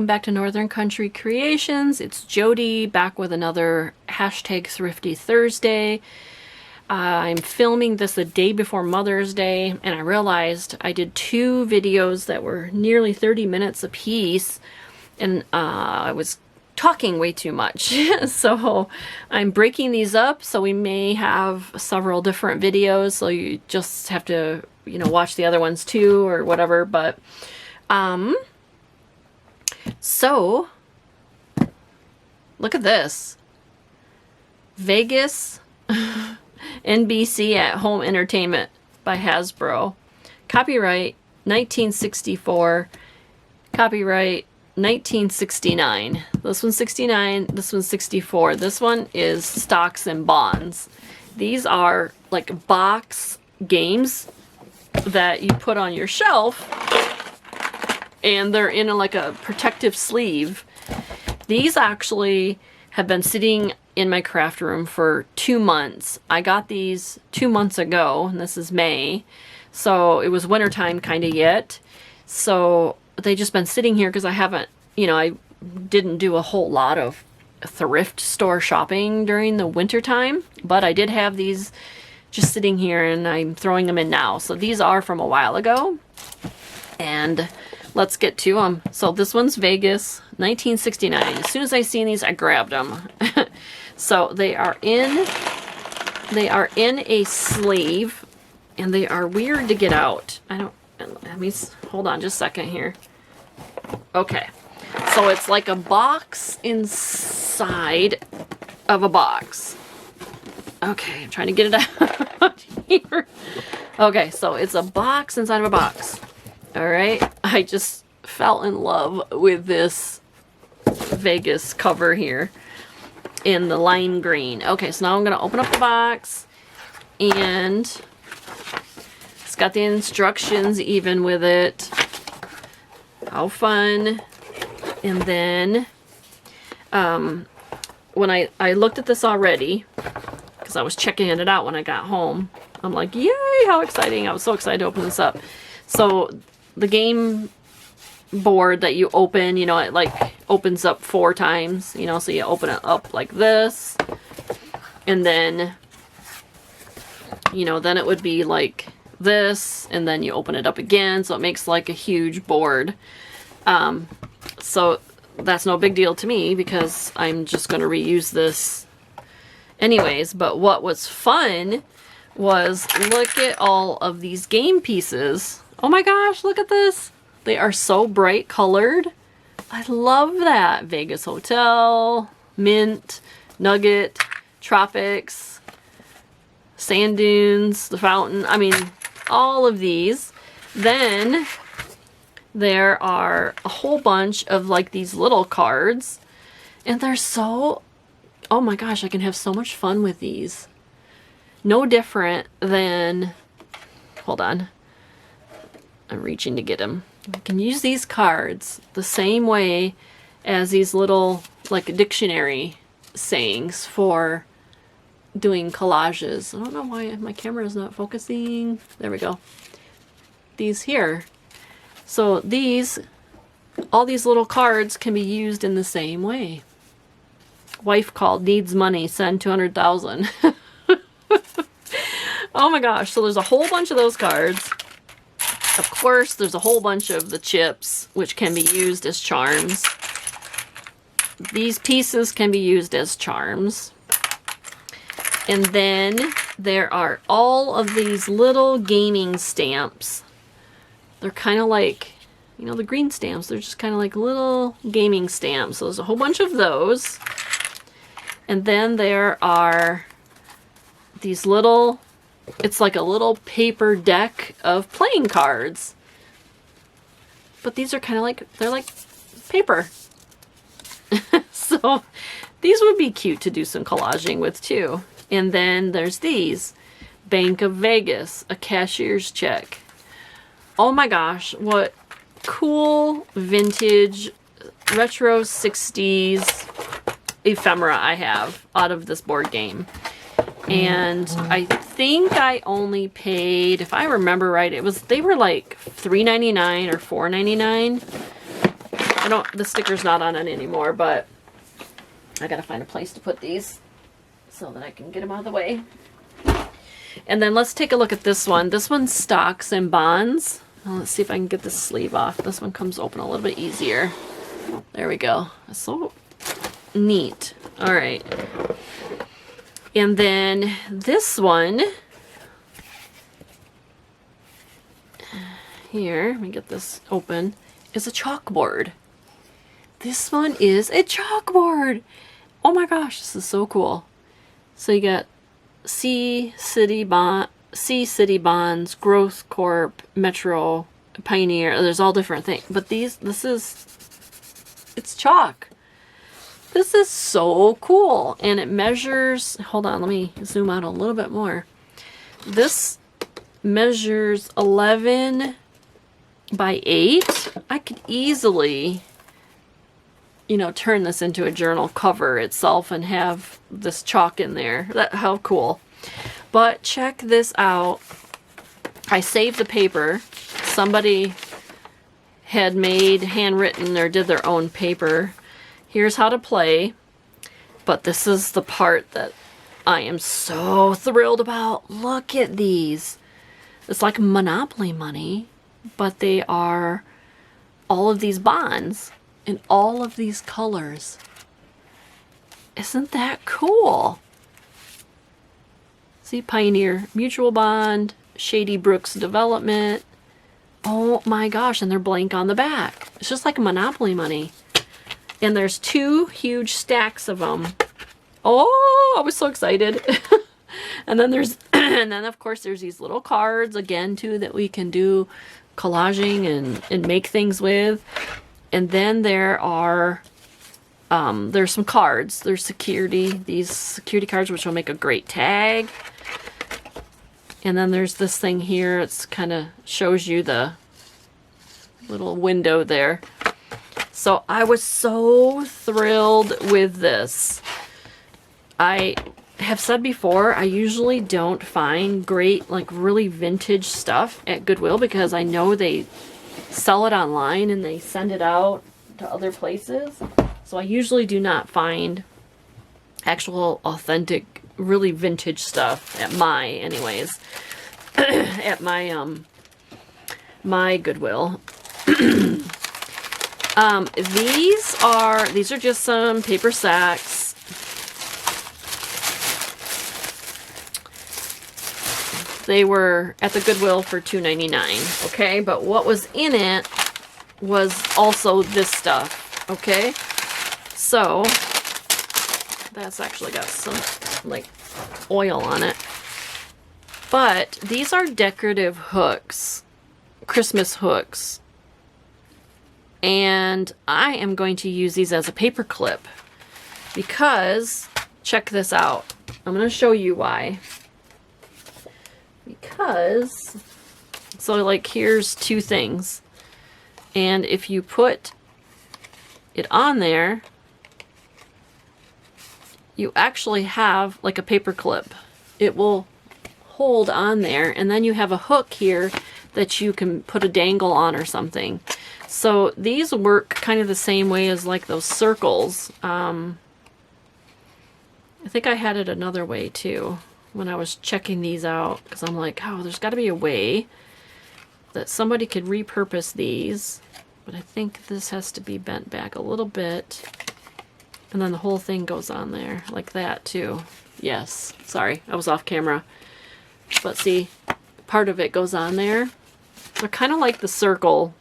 back to Northern Country Creations. It's Jody back with another hashtag Thrifty Thursday. I'm filming this the day before Mother's Day, and I realized I did 2 videos that were nearly 30 minutes a piece, and I was talking way too much. So I'm breaking these up, so we may have several different videos, so you just have to, you know, watch the other ones too or whatever. But so look at this. Vegas NBC at Home Entertainment by Hasbro. Copyright 1964. Copyright 1969. This one's 69, this one's 64. This one is Stocks and Bonds. These are like box games that you put on your shelf, and they're in like a protective sleeve. These actually have been sitting in my craft room for 2 months. I got these 2 months ago, and this is May, so it was wintertime kind of yet. So they just been sitting here because I haven't, you know, I didn't do a whole lot of thrift store shopping during the winter time, but I did have these just sitting here, and I'm throwing them in now. So these are from a while ago, and let's get to them. So this one's Vegas 1969. As soon as I seen these, I grabbed them. So they are in a sleeve, and they are weird to get out. Let me hold on just a second here. Okay, so it's like a box inside of a box. Okay, I'm trying to get it out here. Okay, so it's a box inside of a box. All right, I just fell in love with this Vegas cover here in the lime green. Okay, so now I'm gonna open up the box, and it's got the instructions even with it. How fun. And then when I looked at this already, because I was checking it out when I got home, I'm like, yay, how exciting. I was so excited to open this up. So the game board that you open, you know, it like opens up 4 times, you know, so you open it up like this, and then, you know, then it would be like this, and then you open it up again, so it makes like a huge board. So that's no big deal to me because I'm just going to reuse this anyways. But what was fun was, look at all of these game pieces. Oh my gosh, look at this. They are so bright colored. I love that. Vegas Hotel, Mint, Nugget, Tropics, Sand Dunes, the Fountain. I mean, all of these. Then there are a whole bunch of like these little cards, and they're so, oh my gosh, I can have so much fun with these. No different than, hold on, I'm reaching to get them. I can use these cards the same way as these little like dictionary sayings for doing collages. I don't know why my camera is not focusing. There we go. These here. So these, all these little cards can be used in the same way. Wife called, needs money, send 200,000. Oh my gosh, so there's a whole bunch of those cards. Of course, there's a whole bunch of the chips, which can be used as charms. These pieces can be used as charms. And then there are all of these little gaming stamps. They're kind of like, you know, the green stamps. They're just kind of like little gaming stamps. So there's a whole bunch of those. And then there are these little, it's like a little paper deck of playing cards. But these are kind of like, they're like paper. So these would be cute to do some collaging with too. And then there's these. Bank of Vegas, a cashier's check. Oh my gosh, what cool vintage retro 60s ephemera I have out of this board game. And I think I only paid, if I remember right, they were like $3.99 or $4.99. The sticker's not on it anymore, but I gotta find a place to put these so that I can get them out of the way. And then let's take a look at this one. This one's Stocks and Bonds. Well, let's see if I can get the sleeve off. This one comes open a little bit easier. There we go. That's so neat. All right. And then this one here, let me get this open, is a chalkboard. This one is a chalkboard. Oh my gosh, this is so cool. So you got C City Bonds, Growth Corp, Metro, Pioneer. There's all different things, but it's chalk. This is so cool, and it measures, hold on, let me zoom out a little bit more. This measures 11 by 8. I could easily, turn this into a journal cover itself and have this chalk in there. How cool. But check this out. I saved the paper. Somebody had made handwritten or did their own paper. Here's how to play. But this is the part that I am so thrilled about. Look at these. It's like Monopoly money, but they are all of these bonds in all of these colors. Isn't that cool? See, Pioneer Mutual Bond, Shady Brooks Development. Oh my gosh, and they're blank on the back. It's just like Monopoly money. And there's 2 huge stacks of them. Oh, I was so excited. And then and then of course there's these little cards again too that we can do collaging and make things with. And then there are there's some cards. There's these security cards, which will make a great tag. And then there's this thing here. It's kind of shows you the little window there. So I was so thrilled with this. I have said before, I usually don't find great, like really vintage stuff at Goodwill because I know they sell it online and they send it out to other places. So I usually do not find actual authentic, really vintage stuff at anyways, at my Goodwill. These are just some paper sacks. They were at the Goodwill for $2.99, okay? But what was in it was also this stuff, okay? So, that's actually got some, like, oil on it. But these are decorative hooks, Christmas hooks. And I am going to use these as a paper clip because, check this out. I'm going to show you why. Because, so like here's 2 things. And if you put it on there, you actually have like a paper clip. It will hold on there, and then you have a hook here that you can put a dangle on or something. So these work kind of the same way as like those circles. I think I had it another way too when I was checking these out, because I'm like, oh, there's got to be a way that somebody could repurpose these. But I think this has to be bent back a little bit. And then the whole thing goes on there like that too. Yes, sorry, I was off camera. But see, part of it goes on there. They're kind of like the circle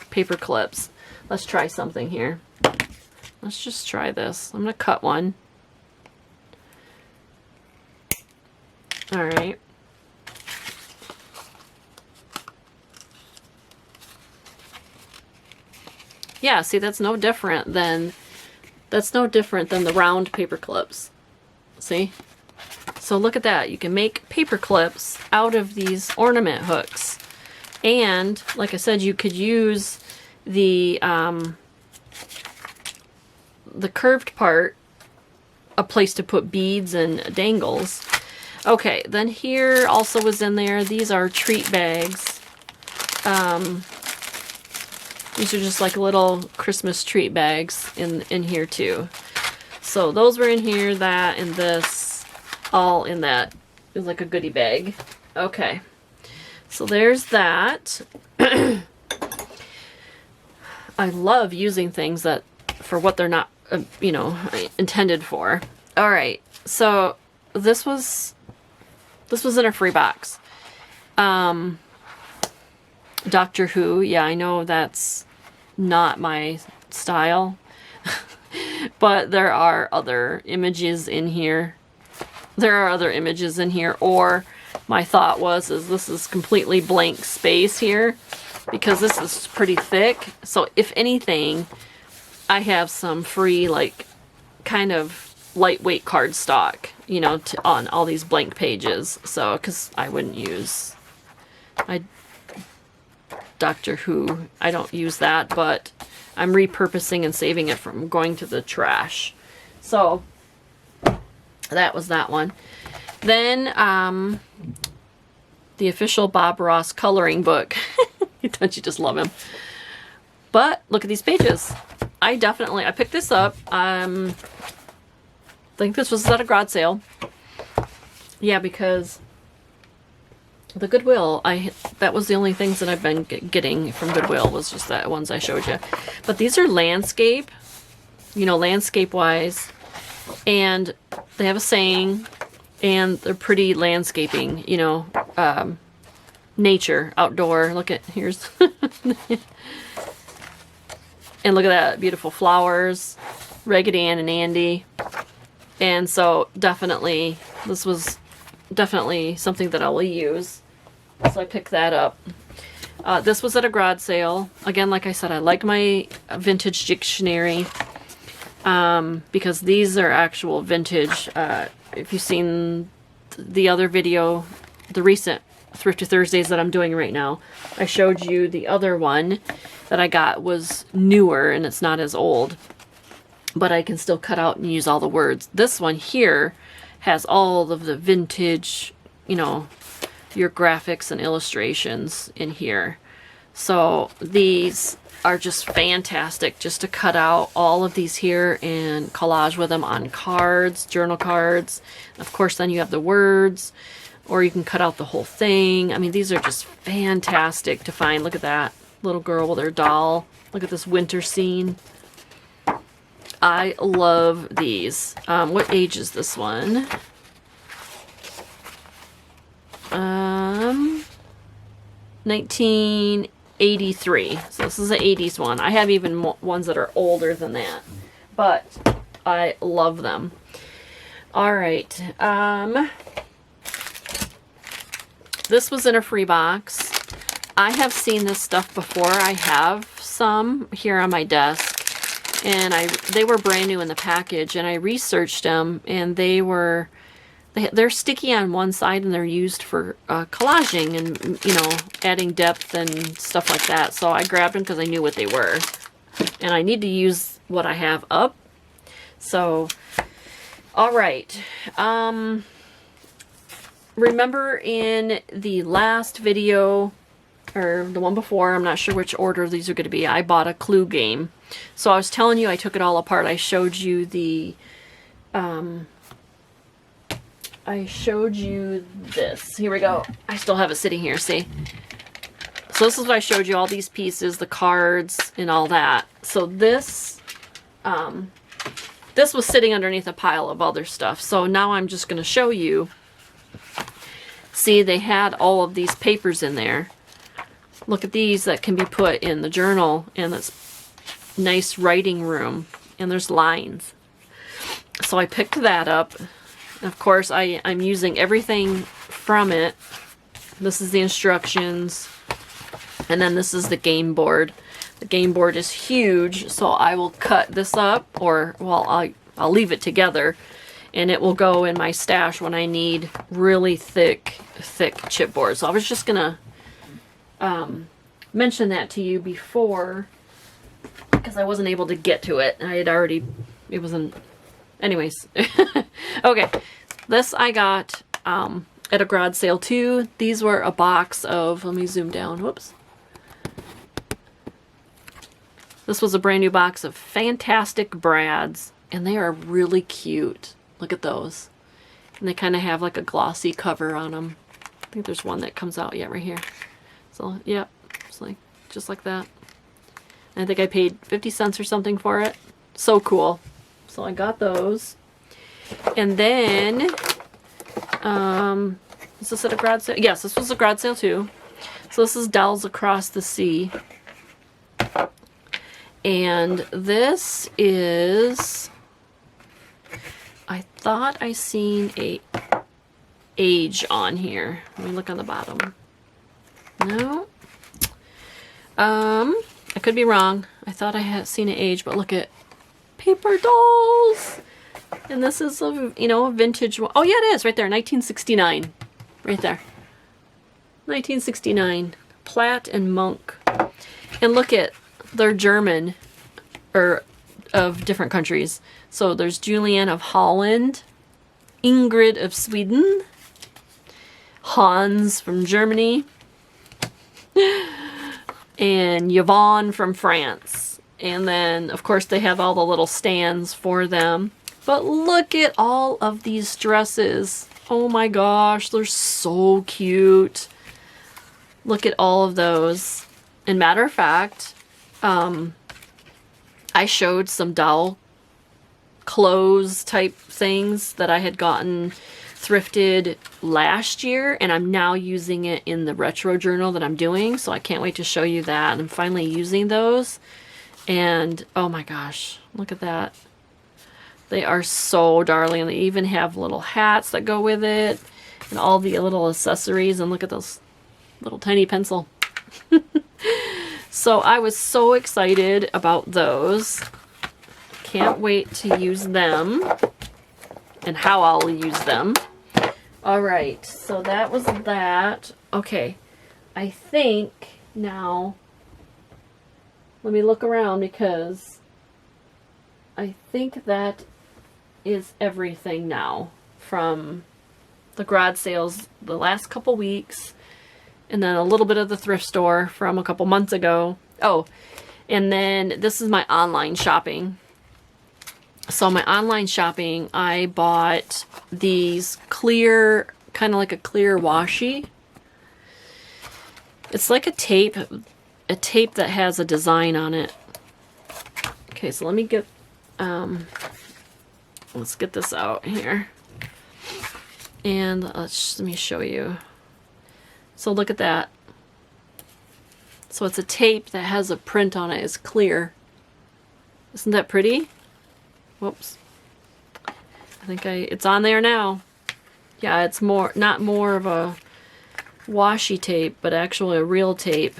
paper clips. Let's try something here. Let's just try this. I'm going to cut one. All right. Yeah, see, that's no different than the round paper clips. See? So look at that. You can make paper clips out of these ornament hooks. And like I said, you could use the curved part, a place to put beads and dangles. Okay, then here also was in there, these are treat bags. These are just like little Christmas treat bags in here too. So those were in here, that and this, all in that. It was like a goodie bag. Okay. So there's that. I love using things that for what they're not, you know, intended for. All right. So this was in a free box. Doctor Who. Yeah, I know that's not my style. But there are other images in here. Or my thought was, this is completely blank space here because this is pretty thick. So if anything, I have some free, like, kind of lightweight cardstock, you know, on all these blank pages. So, because I wouldn't use Doctor Who. I don't use that, but I'm repurposing and saving it from going to the trash. So that was that one. Then the official Bob Ross coloring book. Don't you just love him? But look at these pages. I picked this up. I think this was at a garage sale. Yeah, because the Goodwill, that was the only things that I've been getting from Goodwill, was just that ones I showed you. But these are landscape, you know, landscape-wise. And they have a saying, and they're pretty landscaping, you know, nature, outdoor. Look at, here's, and look at that, beautiful flowers, Raggedy Ann and Andy. And so definitely, this was definitely something that I will use. So I picked that up. This was at a garage sale. Again, like I said, I like my vintage dictionary because these are actual vintage. If you've seen the other video, the recent Thrifty Thursdays that I'm doing right now, I showed you the other one that I got was newer and it's not as old, but I can still cut out and use all the words. This one here has all of the vintage, you know, your graphics and illustrations in here. So these are just fantastic just to cut out all of these here and collage with them on cards, journal cards. Of course, then you have the words, or you can cut out the whole thing. I mean, these are just fantastic to find. Look at that little girl with her doll. Look at this winter scene. I love these. What age is this one? 1983. So this is an 80s one. I have even ones that are older than that, but I love them. All right. This was in a free box. I have seen this stuff before. I have some here on my desk, and they were brand new in the package, and I researched them, and they're sticky on one side, and they're used for collaging and, you know, adding depth and stuff like that. So I grabbed them because I knew what they were, and I need to use what I have up. So, all right. Remember in the last video, or the one before, I'm not sure which order these are going to be, I bought a Clue game. So I was telling you I took it all apart. I showed you this. Here we go. I still have it sitting here, see? So this is what I showed you, all these pieces, the cards, and all that. So this was sitting underneath a pile of other stuff. So now I'm just going to show you. See, they had all of these papers in there. Look at these that can be put in the journal, and it's nice writing room, and there's lines. So I picked that up. Of course, I'm using everything from it. This is the instructions, and then this is the game board. The game board is huge, so I will cut this up, or, well, I'll leave it together, and it will go in my stash when I need really thick chipboard. So I was just gonna mention that to you before, because I wasn't able to get to it. I had already, it wasn't, anyways. Okay, this I got at a garage sale too. These were a box of, let me zoom down, whoops. This was a brand new box of Fantastic Brads, and they are really cute. Look at those. And they kind of have like a glossy cover on them. I think there's one that comes out yet right here. So, yep, it's like just like that. And I think I paid 50 cents or something for it. So cool. So I got those. And then, is this at a garage sale? Yes, this was a garage sale too. So this is Dolls Across the Sea. And this is, I thought I seen a age on here. Let me look on the bottom. No. I could be wrong. I thought I had seen an age, but look at paper dolls. And this is a, you know, a vintage one. Oh yeah, it is right there, 1969. Right there. 1969. Platt and Monk. And look at, they're German, or of different countries. So there's Julian of Holland, Ingrid of Sweden, Hans from Germany, and Yvonne from France. And then, of course, they have all the little stands for them. But look at all of these dresses. Oh my gosh, they're so cute. Look at all of those. And matter of fact, I showed some doll clothes type things that I had gotten thrifted last year, and I'm now using it in the retro journal that I'm doing, so I can't wait to show you that. I'm finally using those, and oh my gosh, look at that. They are so darling. They even have little hats that go with it and all the little accessories, and look at those little tiny pencil. So I was so excited about those. Can't wait to use them and how I'll use them. All right, so that was that. Okay, I think now, let me look around because I think that is everything now from the garage sales the last couple weeks, and then a little bit of the thrift store from a couple months ago. Oh, and then this is my online shopping. So my online shopping, I bought these clear, kind of like a clear washi. It's like a tape that has a design on it. Okay, so let me get, let's get this out here. And let me show you. So look at that. So it's a tape that has a print on it. It's clear. Isn't that pretty? Whoops. I think it's on there now. Yeah, it's not more of a washi tape, but actually a real tape.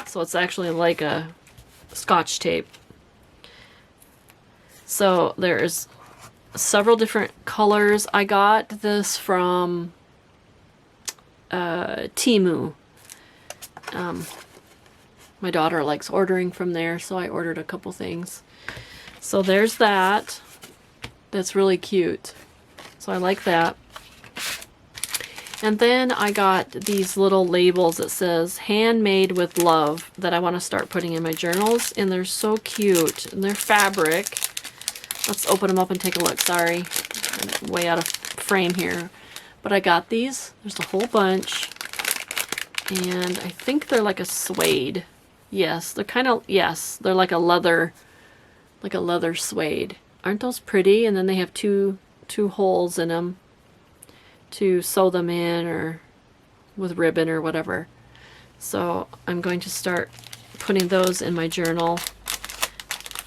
So it's actually like a Scotch tape. So there's several different colors. I got this from Temu. My daughter likes ordering from there, so I ordered a couple things. So there's that. That's really cute. So I like that. And then I got these little labels that says handmade with love that I want to start putting in my journals, and they're so cute, and they're fabric. Let's open them up and take a look. Sorry, I'm way out of frame here, but I got these. There's a whole bunch, and I think they're like a suede. Yes, they're kind of, yes, they're like a leather suede. Aren't those pretty? And then they have two holes in them to sew them in, or with ribbon or whatever. So I'm going to start putting those in my journal.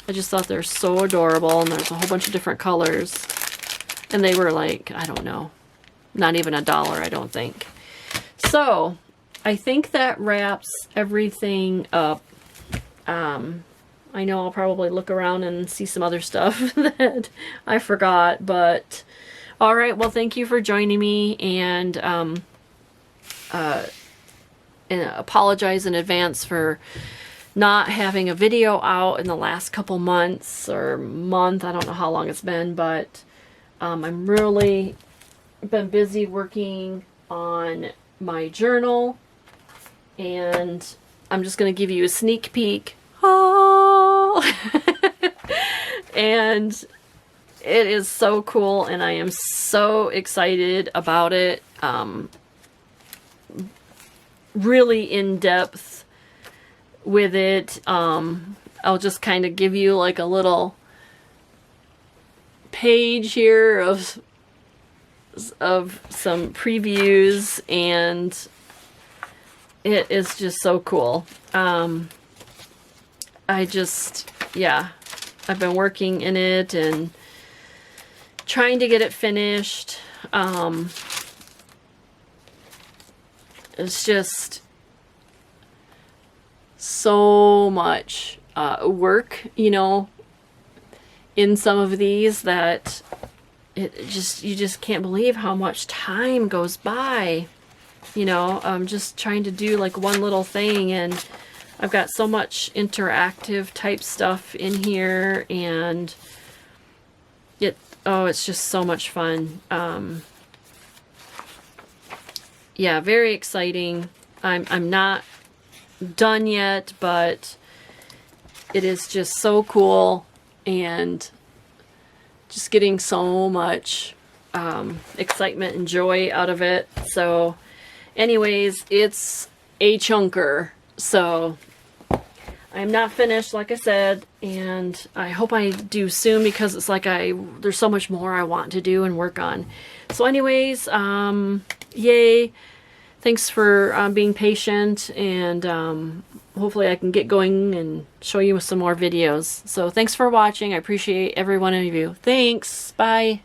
I just thought they're so adorable, and there's a whole bunch of different colors. And they were like, I don't know, not even $1, I don't think. So I think that wraps everything up. I know I'll probably look around and see some other stuff that I forgot, but all right, well, thank you for joining me, and apologize in advance for not having a video out in the last couple months or month. I don't know how long it's been, but I'm really been busy working on my journal, and I'm just going to give you a sneak peek. Ah! cool. And it is so cool, and I am so excited about it. Really in depth with it. I'll just kind of give you like a little page here of some previews, and it is just so cool. Yeah, I've been working in it and trying to get it finished. It's just so much work, you know, in some of these that you just can't believe how much time goes by. You know, I'm just trying to do like one little thing, and I've got so much interactive type stuff in here, and it's just so much fun. Yeah, very exciting. I'm not done yet, but it is just so cool, and just getting so much excitement and joy out of it. So anyways, it's a chunker. So I'm not finished, like I said, and I hope I do soon, because it's like there's so much more I want to do and work on. So anyways, yay. Thanks for being patient, and hopefully I can get going and show you some more videos. So thanks for watching. I appreciate every one of you. Thanks. Bye.